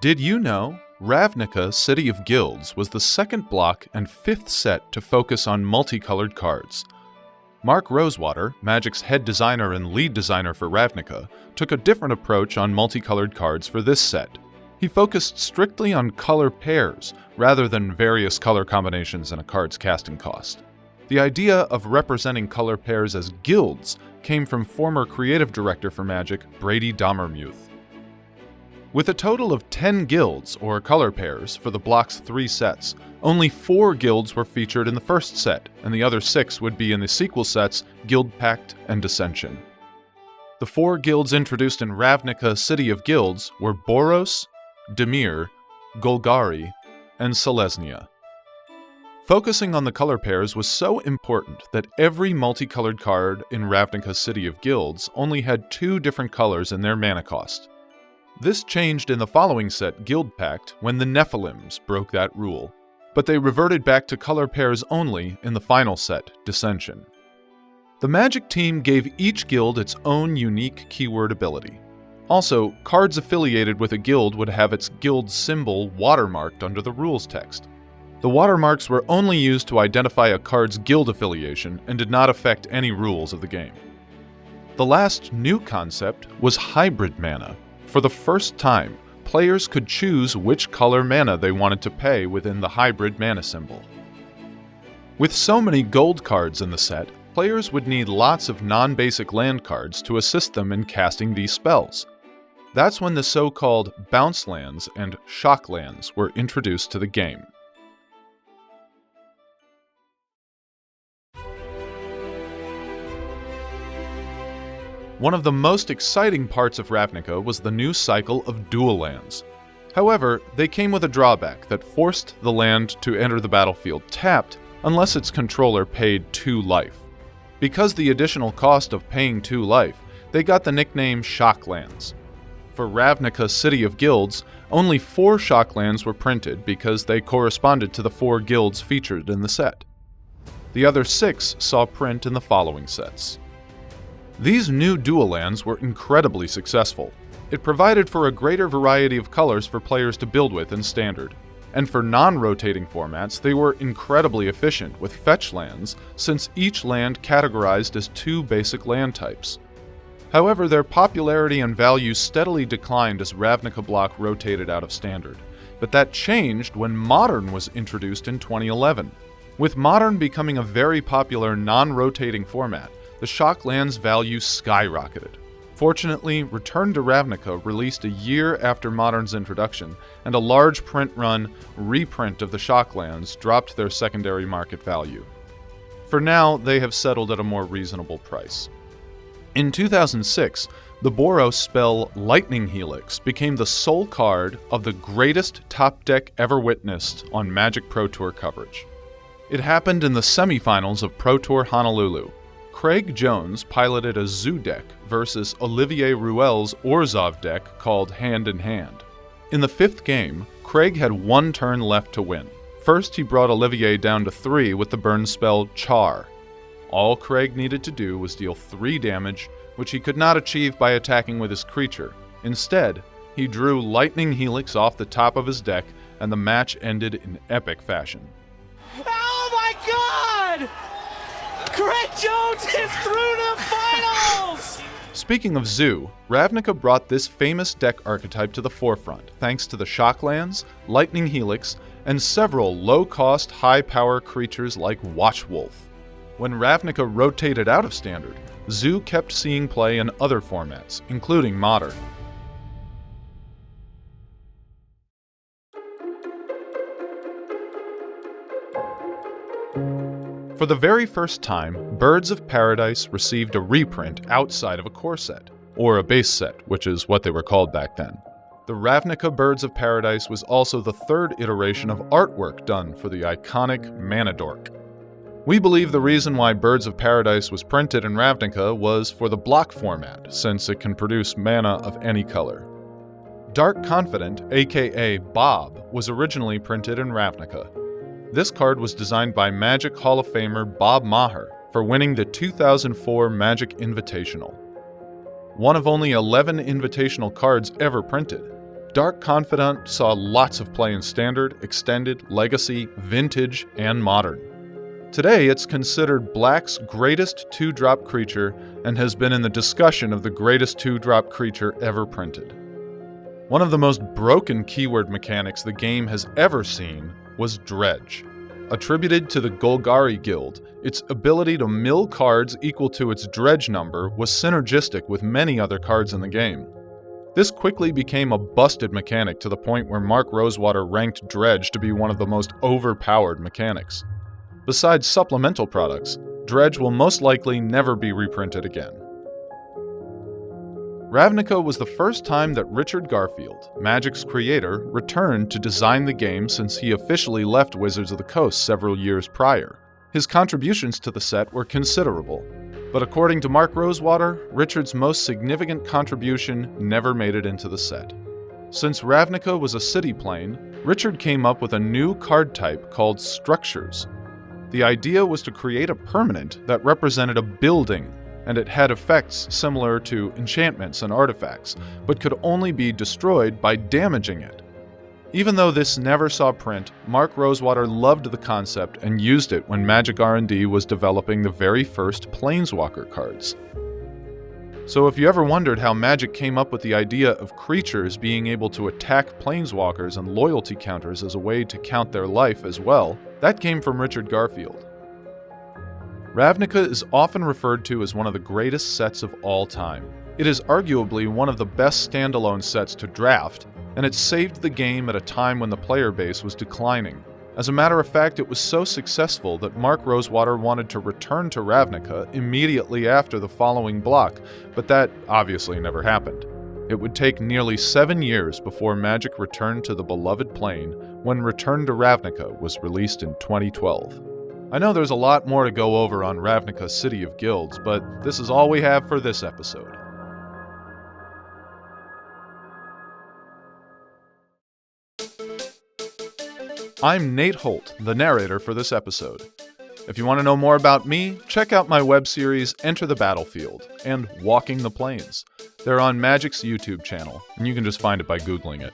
Did you know Ravnica City of Guilds was the second block and fifth set to focus on multicolored cards? Mark Rosewater, Magic's head designer and lead designer for Ravnica, took a different approach on multicolored cards for this set. He focused strictly on color pairs, rather than various color combinations and a card's casting cost. The idea of representing color pairs as guilds came from former creative director for Magic, Brady Dommermuth. With a total of 10 guilds, or color pairs, for the block's 3 sets, only 4 guilds were featured in the first set, and the other 6 would be in the sequel sets Guild Pact and Dissension. The 4 guilds introduced in Ravnica City of Guilds were Boros, Dimir, Golgari, and Selesnya. Focusing on the color pairs was so important that every multicolored card in Ravnica City of Guilds only had 2 different colors in their mana cost. This changed in the following set, Guild Pact, when the Nephilims broke that rule, but they reverted back to color pairs only in the final set, Dissension. The Magic team gave each guild its own unique keyword ability. Also, cards affiliated with a guild would have its guild symbol watermarked under the rules text. The watermarks were only used to identify a card's guild affiliation and did not affect any rules of the game. The last new concept was hybrid mana. For the first time, players could choose which color mana they wanted to pay within the hybrid mana symbol. With so many gold cards in the set, players would need lots of non-basic land cards to assist them in casting these spells. That's when the so-called bounce lands and shock lands were introduced to the game. One of the most exciting parts of Ravnica was the new cycle of dual lands. However, they came with a drawback that forced the land to enter the battlefield tapped unless its controller paid 2 life. Because the additional cost of paying 2 life, they got the nickname Shock Lands. For Ravnica City of Guilds, only 4 Shock Lands were printed because they corresponded to the 4 guilds featured in the set. The other 6 saw print in the following sets. These new dual lands were incredibly successful. It provided for a greater variety of colors for players to build with in Standard. And for non-rotating formats, they were incredibly efficient with fetch lands, since each land categorized as 2 basic land types. However, their popularity and value steadily declined as Ravnica block rotated out of Standard. But that changed when Modern was introduced in 2011. With Modern becoming a very popular non-rotating format, the Shock Lands value skyrocketed. Fortunately, Return to Ravnica released a year after Modern's introduction, and a large print-run reprint of the Shock Lands dropped their secondary market value. For now, they have settled at a more reasonable price. In 2006, the Boros spell Lightning Helix became the sole card of the greatest top deck ever witnessed on Magic Pro Tour coverage. It happened in the semifinals of Pro Tour Honolulu. Craig Jones piloted a Zoo deck versus Olivier Ruel's Orzhov deck called Hand in Hand. In the 5th game, Craig had 1 turn left to win. First, he brought Olivier down to 3 with the burn spell Char. All Craig needed to do was deal 3 damage, which he could not achieve by attacking with his creature. Instead, he drew Lightning Helix off the top of his deck, and the match ended in epic fashion. Oh my God! Craig Jones is through to finals! Speaking of Zoo, Ravnica brought this famous deck archetype to the forefront thanks to the Shock Lands, Lightning Helix, and several low-cost, high-power creatures like Watchwolf. When Ravnica rotated out of Standard, Zoo kept seeing play in other formats, including Modern. For the very first time, Birds of Paradise received a reprint outside of a core set, or a base set, which is what they were called back then. The Ravnica Birds of Paradise was also the 3rd iteration of artwork done for the iconic Mana Dork. We believe the reason why Birds of Paradise was printed in Ravnica was for the block format, since it can produce mana of any color. Dark Confident, aka Bob, was originally printed in Ravnica. This card was designed by Magic Hall of Famer Bob Maher for winning the 2004 Magic Invitational. One of only 11 invitational cards ever printed, Dark Confidant saw lots of play in Standard, Extended, Legacy, Vintage, and Modern. Today, it's considered Black's greatest 2-drop creature and has been in the discussion of the greatest 2-drop creature ever printed. One of the most broken keyword mechanics the game has ever seen was Dredge. Attributed to the Golgari Guild, its ability to mill cards equal to its dredge number was synergistic with many other cards in the game. This quickly became a busted mechanic to the point where Mark Rosewater ranked Dredge to be one of the most overpowered mechanics. Besides supplemental products, Dredge will most likely never be reprinted again. Ravnica was the first time that Richard Garfield, Magic's creator, returned to design the game since he officially left Wizards of the Coast several years prior. His contributions to the set were considerable, but according to Mark Rosewater, Richard's most significant contribution never made it into the set. Since Ravnica was a city plane, Richard came up with a new card type called Structures. The idea was to create a permanent that represented a building, and it had effects similar to enchantments and artifacts, but could only be destroyed by damaging it. Even though this never saw print, Mark Rosewater loved the concept and used it when Magic R&D was developing the very first Planeswalker cards. So if you ever wondered how Magic came up with the idea of creatures being able to attack Planeswalkers and loyalty counters as a way to count their life as well, that came from Richard Garfield. Ravnica is often referred to as one of the greatest sets of all time. It is arguably one of the best standalone sets to draft, and it saved the game at a time when the player base was declining. As a matter of fact, it was so successful that Mark Rosewater wanted to return to Ravnica immediately after the following block, but that obviously never happened. It would take nearly 7 years before Magic returned to the beloved plane when Return to Ravnica was released in 2012. I know there's a lot more to go over on Ravnica's City of Guilds, but this is all we have for this episode. I'm Nate Holt, the narrator for this episode. If you want to know more about me, check out my web series Enter the Battlefield and Walking the Plains. They're on Magic's YouTube channel, and you can just find it by Googling it.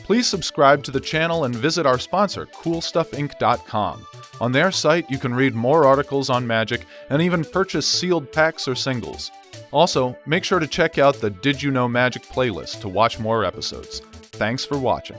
Please subscribe to the channel and visit our sponsor, CoolStuffInc.com. On their site, you can read more articles on Magic and even purchase sealed packs or singles. Also, make sure to check out the Did You Know Magic playlist to watch more episodes. Thanks for watching.